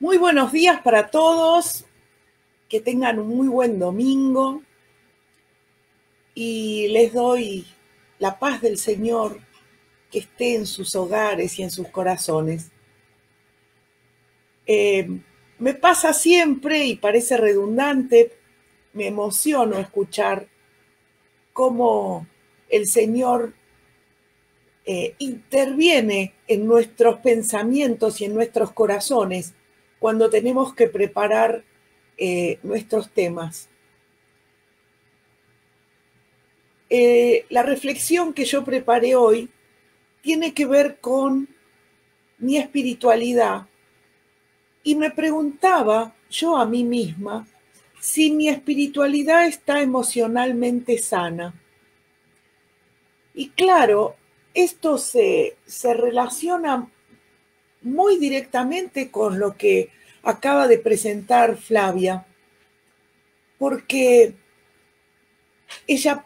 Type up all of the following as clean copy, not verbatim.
Muy buenos días para todos, que tengan un muy buen domingo y les doy la paz del Señor que esté en sus hogares y en sus corazones. Me pasa siempre y parece redundante, me emociono escuchar cómo el Señor interviene en nuestros pensamientos y en nuestros corazones cuando tenemos que preparar nuestros temas. La reflexión que yo preparé hoy tiene que ver con mi espiritualidad y me preguntaba yo a mí misma si mi espiritualidad está emocionalmente sana. Y claro, esto se relaciona muy directamente con lo que acaba de presentar Flavia, porque ella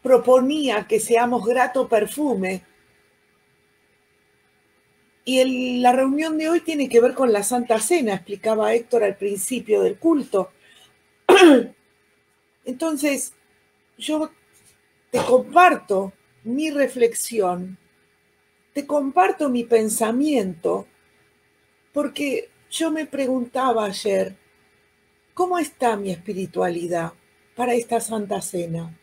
proponía que seamos grato perfume. Y la reunión de hoy tiene que ver con la Santa Cena, explicaba Héctor al principio del culto. Entonces, yo te comparto mi reflexión, te comparto mi pensamiento, porque yo me preguntaba ayer, ¿cómo está mi espiritualidad para esta Santa Cena?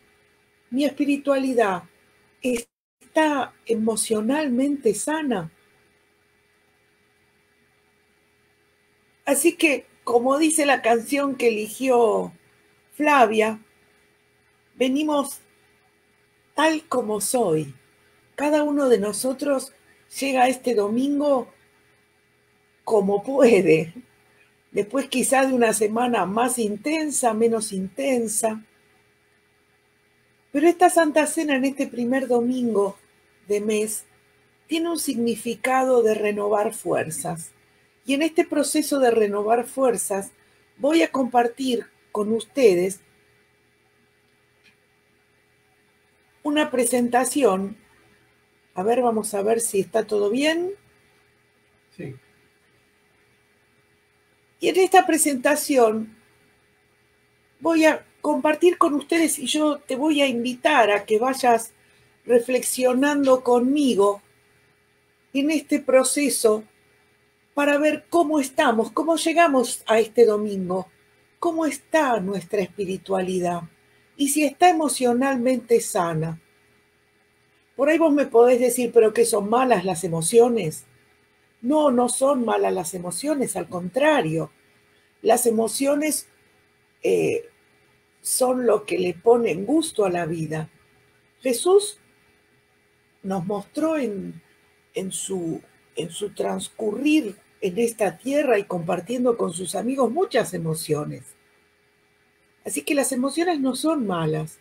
¿Mi espiritualidad está emocionalmente sana? Así que, como dice la canción que eligió Flavia, venimos tal como soy. Cada uno de nosotros llega este domingo como puede. Después quizá de una semana más intensa, menos intensa. Pero esta Santa Cena en este primer domingo de mes tiene un significado de renovar fuerzas. Y en este proceso de renovar fuerzas voy a compartir con ustedes una presentación. A ver, vamos a ver si está todo bien. Sí. Y en esta presentación voy a compartir con ustedes y yo te voy a invitar a que vayas reflexionando conmigo en este proceso para ver cómo estamos, cómo llegamos a este domingo, cómo está nuestra espiritualidad y si está emocionalmente sana. Por ahí vos me podés decir, pero ¿qué son malas las emociones? No, no son malas las emociones, al contrario. Las emociones son lo que le ponen gusto a la vida. Jesús nos mostró en, su, en su transcurrir en esta tierra y compartiendo con sus amigos muchas emociones. Así que las emociones no son malas.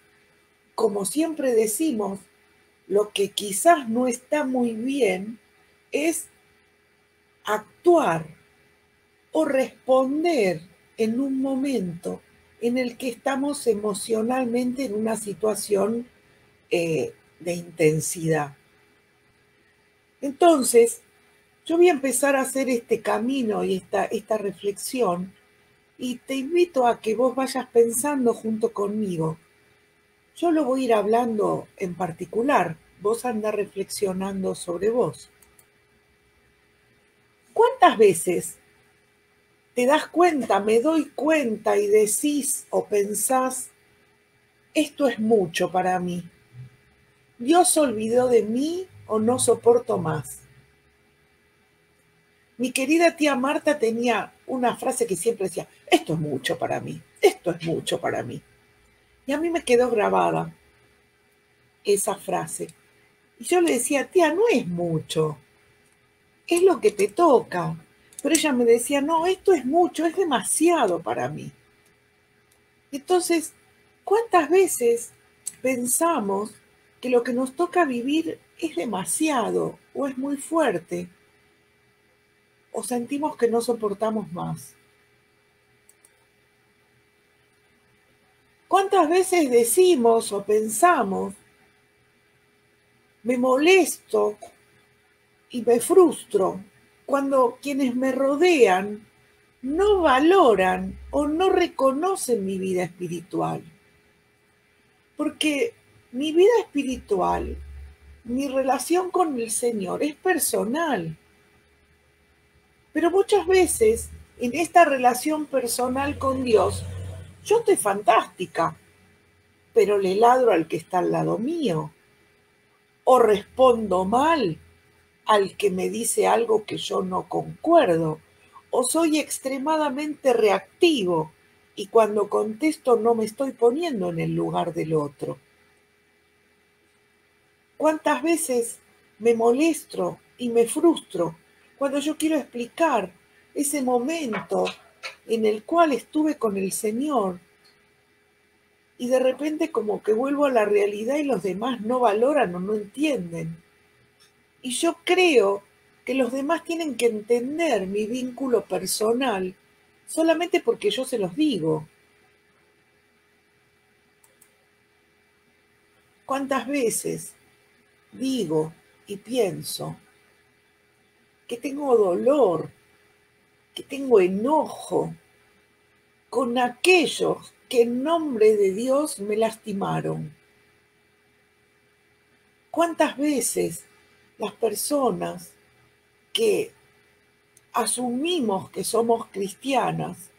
Como siempre decimos, lo que quizás no está muy bien es actuar o responder en un momento en el que estamos emocionalmente en una situación de intensidad. Entonces, yo voy a empezar a hacer este camino y esta reflexión y te invito a que vos vayas pensando junto conmigo. Yo lo voy a ir hablando en particular, vos andá reflexionando sobre vos. ¿Cuántas veces te das cuenta, me doy cuenta y decís o pensás, esto es mucho para mí? Dios se olvidó de mí o no soporto más. Mi querida tía Marta tenía una frase que siempre decía, esto es mucho para mí, esto es mucho para mí. Y a mí me quedó grabada esa frase. Y yo le decía, tía, no es mucho, es lo que te toca. Pero ella me decía, no, esto es mucho, es demasiado para mí. Entonces, ¿cuántas veces pensamos que lo que nos toca vivir es demasiado o es muy fuerte o sentimos que no soportamos más? ¿Cuántas veces decimos o pensamos, me molesto y me frustro cuando quienes me rodean no valoran o no reconocen mi vida espiritual. Porque mi vida espiritual, mi relación con el Señor es personal. Pero muchas veces en esta relación personal con Dios, yo estoy fantástica, pero le ladro al que está al lado mío. O respondo mal al que me dice algo que yo no concuerdo. O soy extremadamente reactivo y cuando contesto no me estoy poniendo en el lugar del otro. ¿Cuántas veces me molesto y me frustro cuando yo quiero explicar ese momento en el cual estuve con el Señor y de repente como que vuelvo a la realidad y los demás no valoran o no entienden? Y yo creo que los demás tienen que entender mi vínculo personal solamente porque yo se los digo. ¿Cuántas veces digo y pienso que tengo dolor, que tengo enojo con aquellos que en nombre de Dios me lastimaron? ¿Cuántas veces las personas que asumimos que somos cristianas,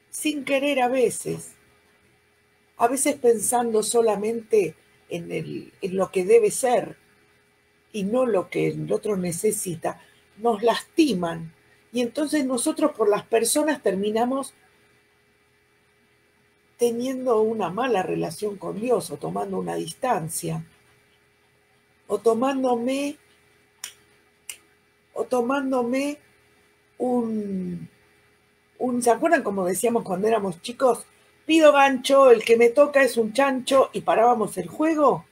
sin querer a veces pensando solamente en lo que debe ser y no lo que el otro necesita, nos lastiman? Y entonces nosotros por las personas terminamos teniendo una mala relación con Dios o tomando una distancia o tomándome ¿se acuerdan como decíamos cuando éramos chicos? Pido gancho, el que me toca es un chancho y parábamos el juego.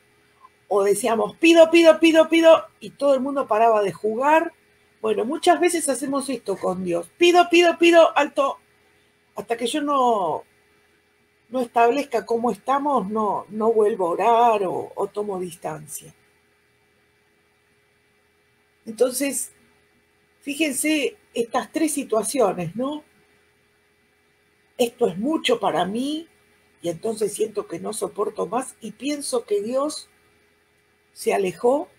O decíamos pido, pido, pido, pido y todo el mundo paraba de jugar. Bueno, muchas veces hacemos esto con Dios. Pido, pido, pido, alto. Hasta que yo no establezca cómo estamos, no vuelvo a orar o tomo distancia. Entonces, fíjense estas tres situaciones, ¿no? Esto es mucho para mí y entonces siento que no soporto más y pienso que Dios se alejó.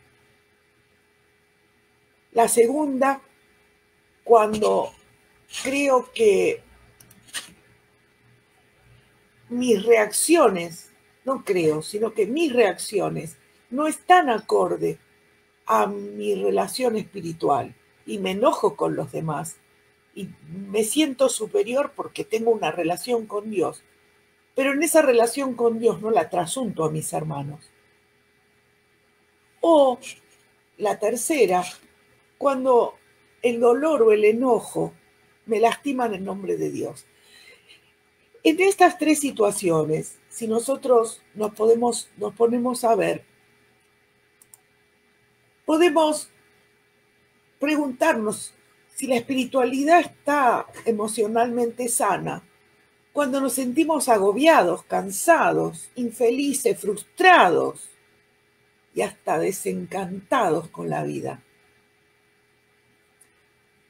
La segunda, cuando creo que mis reacciones, no creo, sino que mis reacciones no están acorde a mi relación espiritual y me enojo con los demás y me siento superior porque tengo una relación con Dios, pero en esa relación con Dios no la trasunto a mis hermanos. O la tercera, cuando el dolor o el enojo me lastiman en nombre de Dios. En estas tres situaciones, si nosotros nos ponemos a ver, podemos preguntarnos si la espiritualidad está emocionalmente sana cuando nos sentimos agobiados, cansados, infelices, frustrados y hasta desencantados con la vida.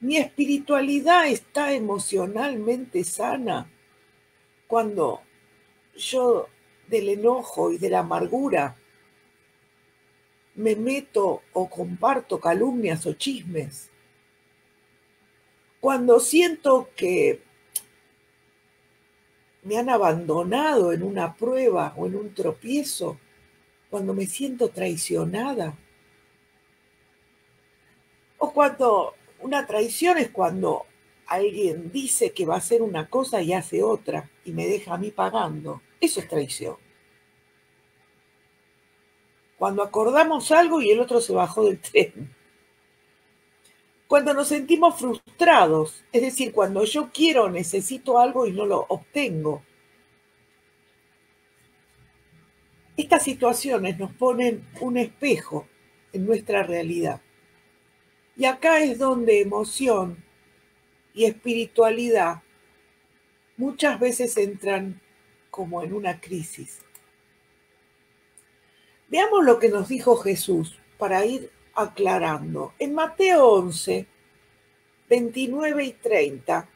Mi espiritualidad está emocionalmente sana cuando yo del enojo y de la amargura me meto o comparto calumnias o chismes. Cuando siento que me han abandonado en una prueba o en un tropiezo, cuando me siento traicionada. O cuando una traición es cuando alguien dice que va a hacer una cosa y hace otra y me deja a mí pagando. Eso es traición. Cuando acordamos algo y el otro se bajó del tren. Cuando nos sentimos frustrados, es decir, cuando yo quiero o necesito algo y no lo obtengo. Estas situaciones nos ponen un espejo en nuestra realidad. Y acá es donde emoción y espiritualidad muchas veces entran como en una crisis. Veamos lo que nos dijo Jesús para ir aclarando. En Mateo 11, 29 y 30,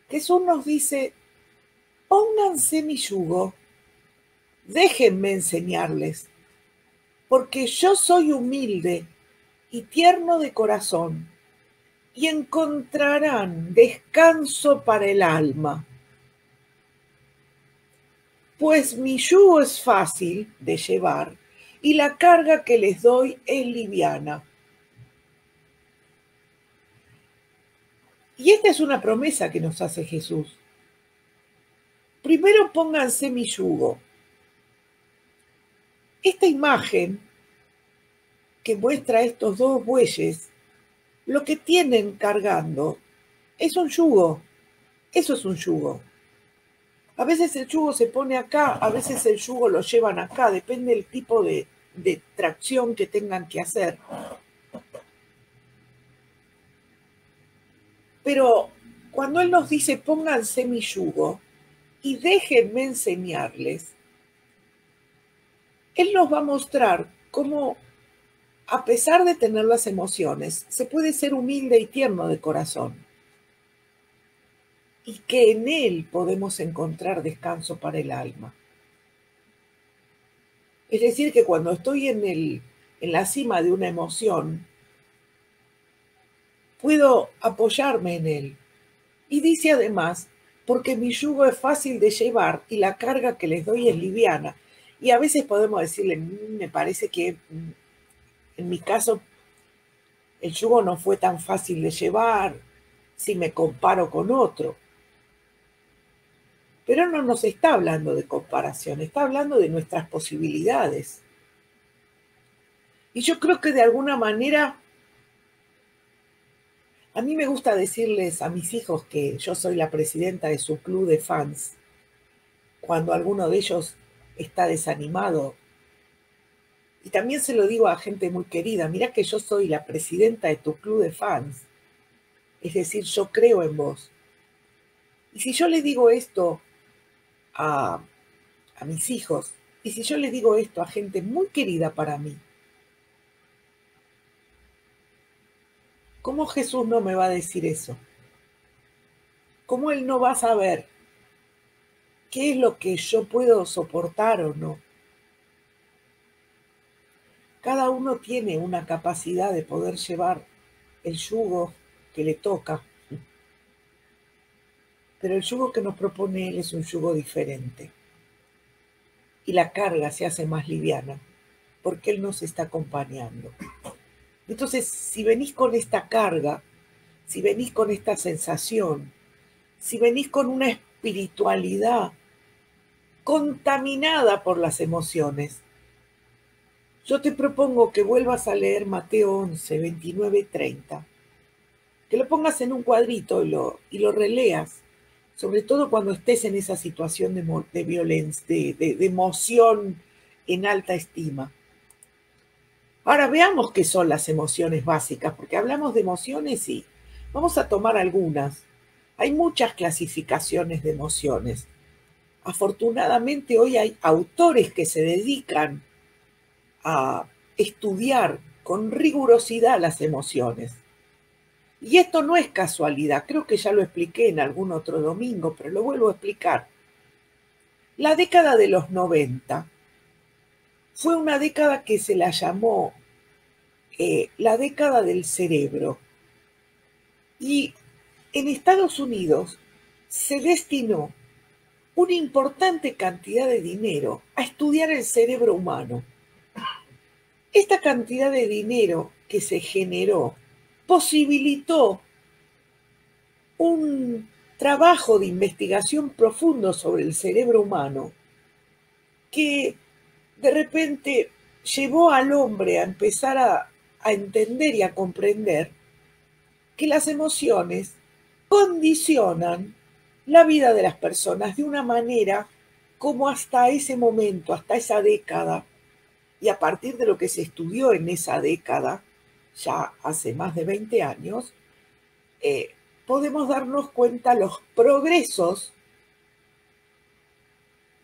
Jesús nos dice, pónganse mi yugo, déjenme enseñarles, porque yo soy humilde y tierno de corazón, y encontrarán descanso para el alma. Pues mi yugo es fácil de llevar y la carga que les doy es liviana. Y esta es una promesa que nos hace Jesús. Primero pónganse mi yugo. Esta imagen que muestra estos dos bueyes, lo que tienen cargando es un yugo. Eso es un yugo. A veces el yugo se pone acá, a veces el yugo lo llevan acá, depende del tipo de tracción que tengan que hacer. Pero cuando Él nos dice, pónganse mi yugo y déjenme enseñarles, Él nos va a mostrar cómo, a pesar de tener las emociones, se puede ser humilde y tierno de corazón. Y que en Él podemos encontrar descanso para el alma. Es decir, que cuando estoy en la cima de una emoción, puedo apoyarme en Él. Y dice además, porque mi yugo es fácil de llevar y la carga que les doy es liviana. Y a veces podemos decirle, me parece que en mi caso el yugo no fue tan fácil de llevar si me comparo con otro. Pero no nos está hablando de comparación, está hablando de nuestras posibilidades. Y yo creo que de alguna manera, a mí me gusta decirles a mis hijos que yo soy la presidenta de su club de fans. Cuando alguno de ellos está desanimado. Y también se lo digo a gente muy querida, mirá que yo soy la presidenta de tu club de fans. Es decir, yo creo en vos. Y si yo le digo esto a mis hijos, y si yo le digo esto a gente muy querida para mí, ¿cómo Jesús no me va a decir eso? ¿Cómo Él no va a saber qué es lo que yo puedo soportar o no? Cada uno tiene una capacidad de poder llevar el yugo que le toca, pero el yugo que nos propone Él es un yugo diferente. Y la carga se hace más liviana, porque Él nos está acompañando. Entonces, si venís con esta carga, si venís con esta sensación, si venís con una espiritualidad contaminada por las emociones, yo te propongo que vuelvas a leer Mateo 11, 29, 30, que lo pongas en un cuadrito y lo releas, sobre todo cuando estés en esa situación de violencia, de emoción en alta estima. Ahora veamos qué son las emociones básicas, porque hablamos de emociones y vamos a tomar algunas. Hay muchas clasificaciones de emociones. Afortunadamente hoy hay autores que se dedican a estudiar con rigurosidad las emociones. Y esto no es casualidad, creo que ya lo expliqué en algún otro domingo, pero lo vuelvo a explicar. La década de los 90 fue una década que se la llamó la década del cerebro. Y en Estados Unidos se destinó una importante cantidad de dinero a estudiar el cerebro humano. Esta cantidad de dinero que se generó posibilitó un trabajo de investigación profundo sobre el cerebro humano que de repente llevó al hombre a empezar a entender y a comprender que las emociones condicionan la vida de las personas de una manera como hasta ese momento, hasta esa década, y a partir de lo que se estudió en esa década, ya hace más de 20 años, podemos darnos cuenta los progresos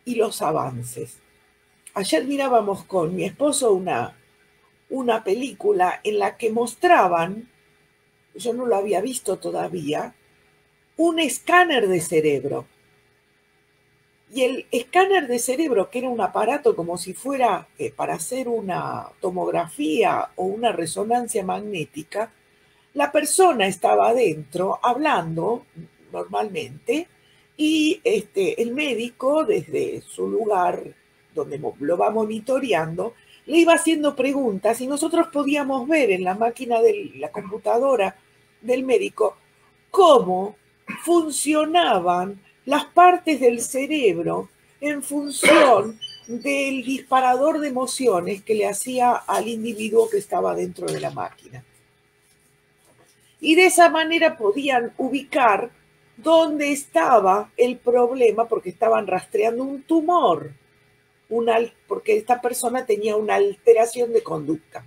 y los avances. Ayer mirábamos con mi esposo una película en la que mostraban, yo no lo había visto todavía, un escáner de cerebro. Y el escáner de cerebro, que era un aparato como si fuera para hacer una tomografía o una resonancia magnética, la persona estaba adentro hablando normalmente y el médico desde su lugar donde lo va monitoreando le iba haciendo preguntas y nosotros podíamos ver en la máquina de la computadora del médico cómo funcionaban las partes del cerebro en función del disparador de emociones que le hacía al individuo que estaba dentro de la máquina. Y de esa manera podían ubicar dónde estaba el problema porque estaban rastreando un tumor, porque esta persona tenía una alteración de conducta.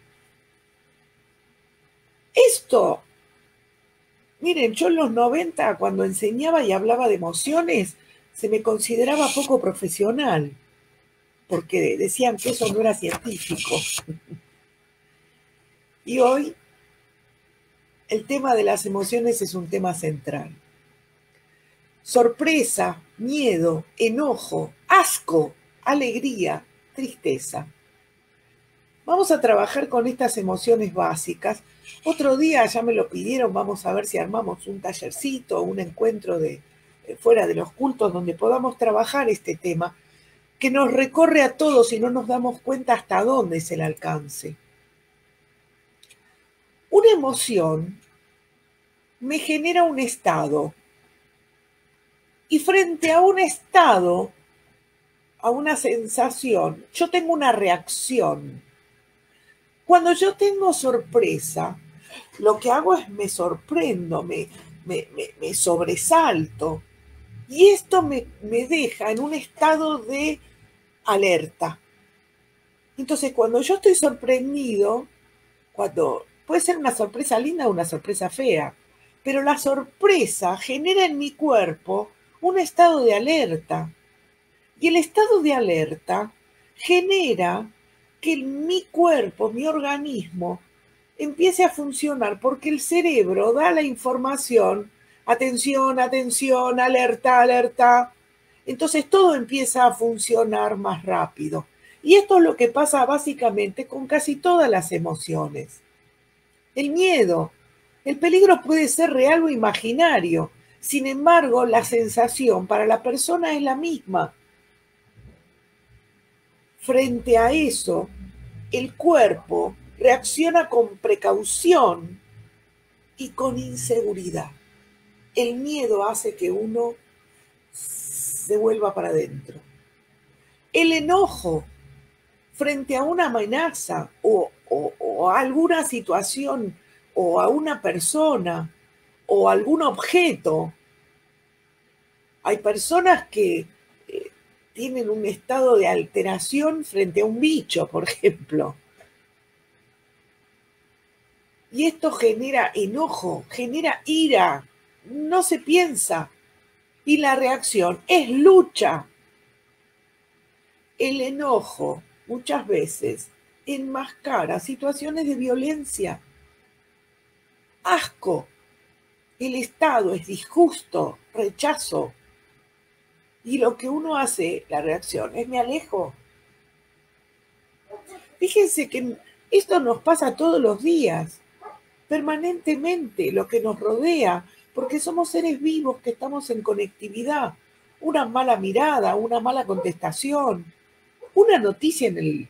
Esto, miren, yo en los 90 cuando enseñaba y hablaba de emociones, se me consideraba poco profesional, porque decían que eso no era científico. Y hoy el tema de las emociones es un tema central. Sorpresa, miedo, enojo, asco, alegría, tristeza. Vamos a trabajar con estas emociones básicas. Otro día ya me lo pidieron, vamos a ver si armamos un tallercito, un encuentro de fuera de los cultos donde podamos trabajar este tema que nos recorre a todos y no nos damos cuenta hasta dónde es el alcance. Una emoción me genera un estado y frente a un estado, a una sensación, yo tengo una reacción. Cuando yo tengo sorpresa, lo que hago es me sorprendo, me sobresalto. Y esto me deja en un estado de alerta. Entonces, cuando yo estoy sorprendido, cuando puede ser una sorpresa linda o una sorpresa fea, pero la sorpresa genera en mi cuerpo un estado de alerta. Y el estado de alerta genera que mi cuerpo, mi organismo, empiece a funcionar porque el cerebro da la información, atención, atención, alerta, alerta. Entonces todo empieza a funcionar más rápido. Y esto es lo que pasa básicamente con casi todas las emociones. El miedo, el peligro puede ser real o imaginario. Sin embargo, la sensación para la persona es la misma. Frente a eso, el cuerpo reacciona con precaución y con inseguridad. El miedo hace que uno se vuelva para adentro. El enojo frente a una amenaza o a alguna situación o a una persona o a algún objeto. Hay personas que tienen un estado de alteración frente a un bicho, por ejemplo. Y esto genera enojo, genera ira, no se piensa. Y la reacción es lucha. El enojo muchas veces enmascara situaciones de violencia. Asco. El estado es disgusto, rechazo. Y lo que uno hace, la reacción, es me alejo. Fíjense que esto nos pasa todos los días, permanentemente, lo que nos rodea, porque somos seres vivos que estamos en conectividad. Una mala mirada, una mala contestación, una noticia en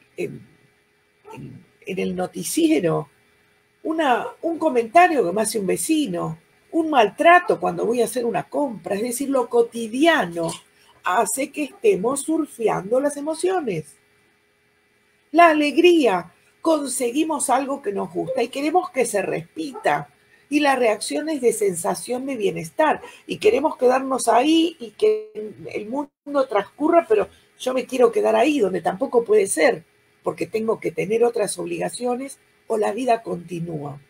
el noticiero, un comentario que me hace un vecino, un maltrato cuando voy a hacer una compra, es decir, lo cotidiano hace que estemos surfeando las emociones. La alegría, conseguimos algo que nos gusta y queremos que se repita. Y la reacción es de sensación de bienestar. Y queremos quedarnos ahí y que el mundo transcurra, pero yo me quiero quedar ahí, donde tampoco puede ser, porque tengo que tener otras obligaciones o la vida continúa.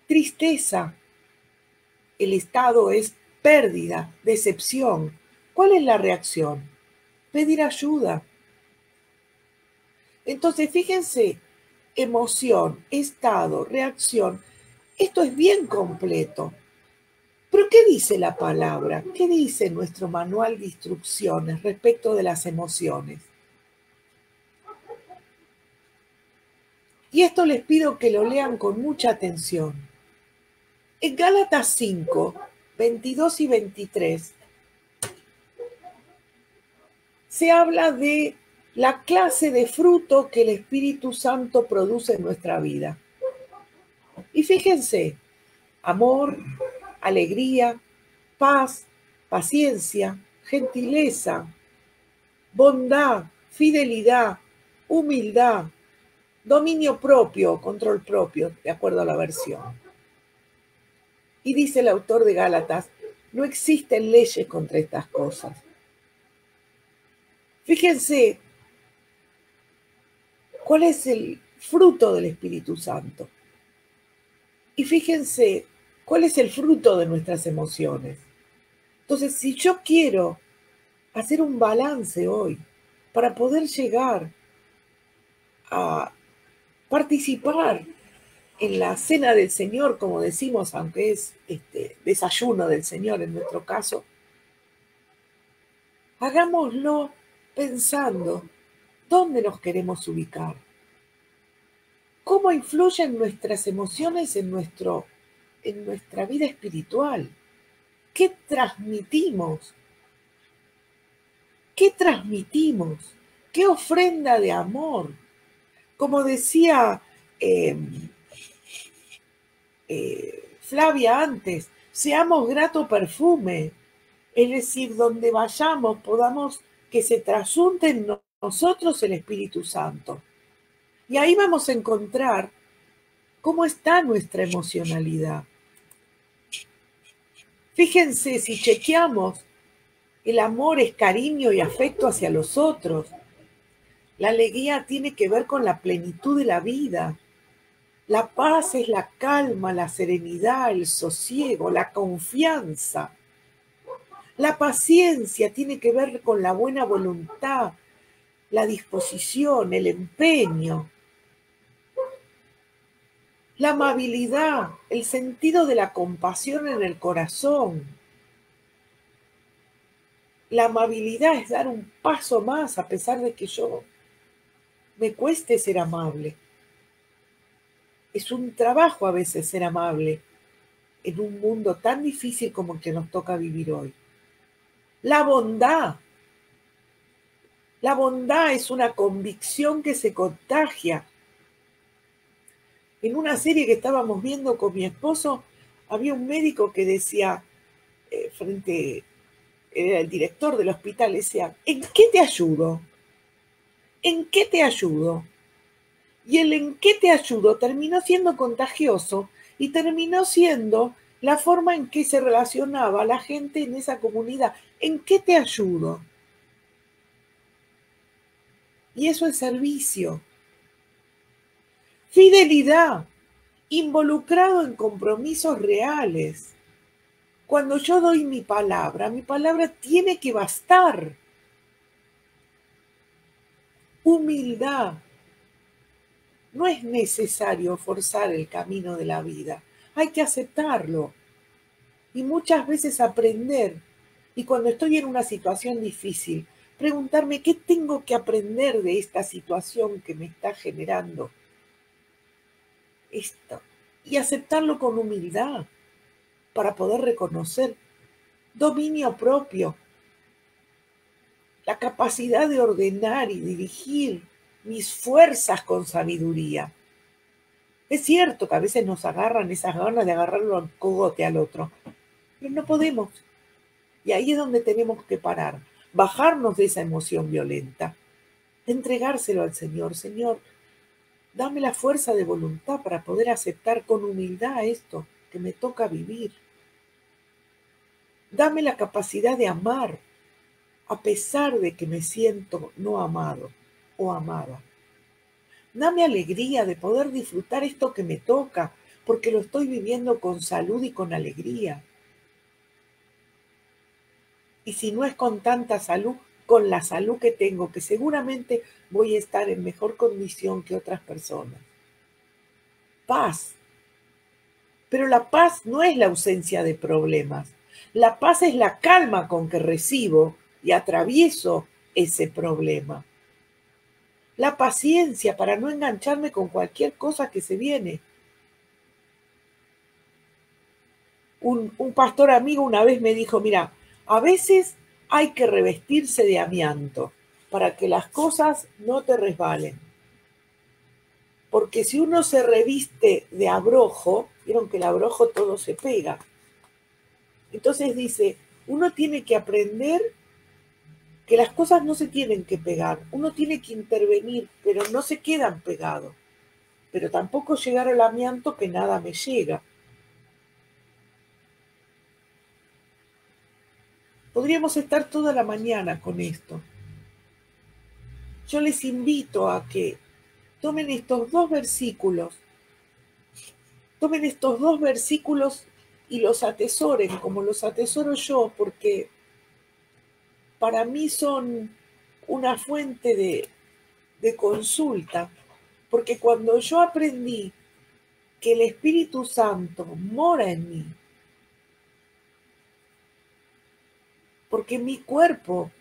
Tristeza. El estado es pérdida, decepción. ¿Cuál es la reacción? Pedir ayuda. Entonces, fíjense emoción, estado, reacción. Esto es bien completo. Pero ¿qué dice la palabra? ¿Qué dice nuestro manual de instrucciones respecto de las emociones? Y esto les pido que lo lean con mucha atención. En Gálatas 5, 22 y 23, se habla de la clase de fruto que el Espíritu Santo produce en nuestra vida. Y fíjense, amor, alegría, paz, paciencia, gentileza, bondad, fidelidad, humildad, dominio propio, control propio, de acuerdo a la versión. Y dice el autor de Gálatas, no existen leyes contra estas cosas. Fíjense cuál es el fruto del Espíritu Santo. Y fíjense cuál es el fruto de nuestras emociones. Entonces, si yo quiero hacer un balance hoy para poder llegar a participar en la cena del Señor, como decimos, aunque es desayuno del Señor en nuestro caso, hagámoslo pensando dónde nos queremos ubicar, cómo influyen nuestras emociones en nuestra vida espiritual, qué transmitimos, qué ofrenda de amor. Como decía Flavia antes, seamos grato perfume, es decir, donde vayamos podamos que se trasunte en nosotros el Espíritu Santo. Y ahí vamos a encontrar cómo está nuestra emocionalidad. Fíjense, si chequeamos, el amor es cariño y afecto hacia los otros. La alegría tiene que ver con la plenitud de la vida. La paz es la calma, la serenidad, el sosiego, la confianza. La paciencia tiene que ver con la buena voluntad, la disposición, el empeño. La amabilidad, el sentido de la compasión en el corazón. La amabilidad es dar un paso más a pesar de que me cueste ser amable. Es un trabajo a veces ser amable en un mundo tan difícil como el que nos toca vivir hoy. La bondad. La bondad es una convicción que se contagia. En una serie que estábamos viendo con mi esposo, había un médico que decía, era el director del hospital, decía, ¿en qué te ayudo? ¿En qué te ayudo? Y el en qué te ayudo terminó siendo contagioso y terminó siendo la forma en que se relacionaba la gente en esa comunidad. ¿En qué te ayudo? Y eso es servicio. Fidelidad, involucrado en compromisos reales. Cuando yo doy mi palabra tiene que bastar. Humildad. No es necesario forzar el camino de la vida. Hay que aceptarlo. Y muchas veces aprender. Y cuando estoy en una situación difícil, preguntarme qué tengo que aprender de esta situación que me está generando esto. Y aceptarlo con humildad para poder reconocer dominio propio, la capacidad de ordenar y dirigir mis fuerzas con sabiduría. Es cierto que a veces nos agarran esas ganas de agarrarlo al cogote al otro, pero no podemos. Y ahí es donde tenemos que parar, bajarnos de esa emoción violenta, entregárselo al Señor. Señor, dame la fuerza de voluntad para poder aceptar con humildad esto que me toca vivir. Dame la capacidad de amar a pesar de que me siento no amado o amada. Dame alegría de poder disfrutar esto que me toca, porque lo estoy viviendo con salud y con alegría. Y si no es con tanta salud, con la salud que tengo, que seguramente voy a estar en mejor condición que otras personas. paz. Pero la paz no es la ausencia de problemas. La paz es la calma con que recibo y atravieso ese problema. La paciencia para no engancharme con cualquier cosa que se viene. Un pastor amigo una vez me dijo, mira, a veces hay que revestirse de amianto para que las cosas no te resbalen. Porque si uno se reviste de abrojo, vieron que el abrojo todo se pega. Entonces dice, uno tiene que aprender que las cosas no se tienen que pegar. Uno tiene que intervenir, pero no se quedan pegados. Pero tampoco llegar al amianto que nada me llega. Podríamos estar toda la mañana con esto. Yo les invito a que tomen estos dos versículos y los atesoren como los atesoro yo, porque para mí son una fuente de consulta, porque cuando yo aprendí que el Espíritu Santo mora en mí, porque mi cuerpo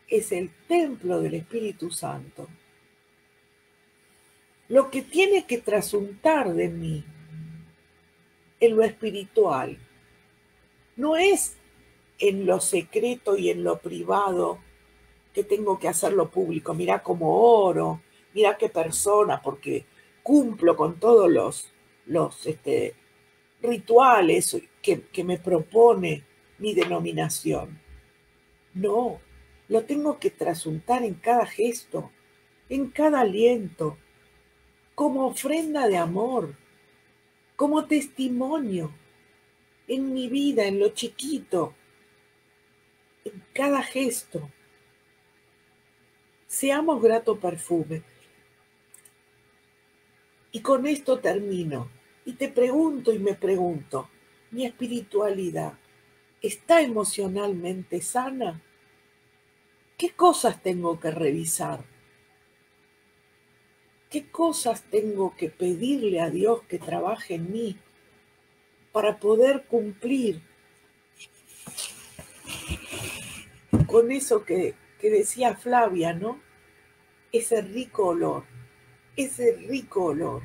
es el templo del Espíritu Santo, lo que tiene que trasuntar de mí en lo espiritual no es en lo secreto y en lo privado que tengo que hacerlo público. Mira cómo oro, mira qué persona, porque cumplo con todos los rituales que me propone mi denominación. No, lo tengo que trasuntar en cada gesto, en cada aliento, como ofrenda de amor, como testimonio, en mi vida, en lo chiquito, en cada gesto. Seamos grato perfume. Y con esto termino. Y te pregunto y me pregunto, ¿mi espiritualidad está emocionalmente sana? ¿Qué cosas tengo que revisar? ¿Qué cosas tengo que pedirle a Dios que trabaje en mí para poder cumplir con eso que decía Flavia, ¿no? Ese rico olor, ese rico olor.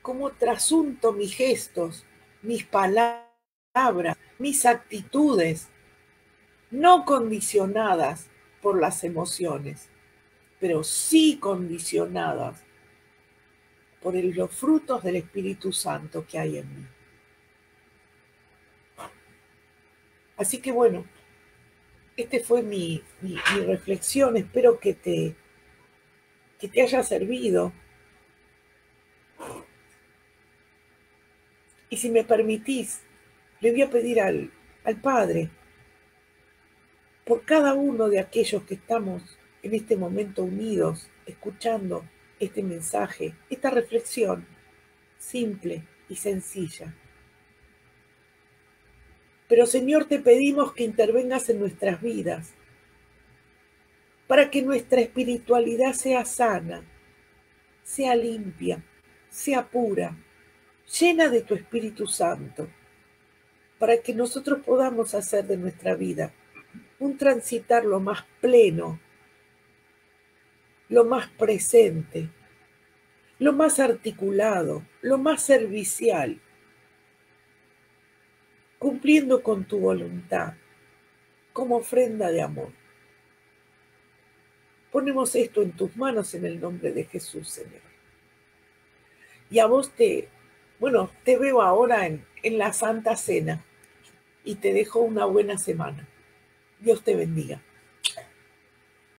Cómo trasunto mis gestos, mis palabras, mis actitudes, no condicionadas por las emociones, pero sí condicionadas por los frutos del Espíritu Santo que hay en mí. Así que bueno, este fue mi reflexión. Espero que te haya servido. Y si me permitís, le voy a pedir al Padre, por cada uno de aquellos que estamos en este momento unidos, escuchando este mensaje, esta reflexión simple y sencilla. Pero Señor, te pedimos que intervengas en nuestras vidas para que nuestra espiritualidad sea sana, sea limpia, sea pura, llena de tu Espíritu Santo, para que nosotros podamos hacer de nuestra vida un transitar lo más pleno, lo más presente, lo más articulado, lo más servicial, cumpliendo con tu voluntad, como ofrenda de amor. Ponemos esto en tus manos en el nombre de Jesús, Señor. Y a vos te veo ahora en la Santa Cena y te dejo una buena semana. Dios te bendiga.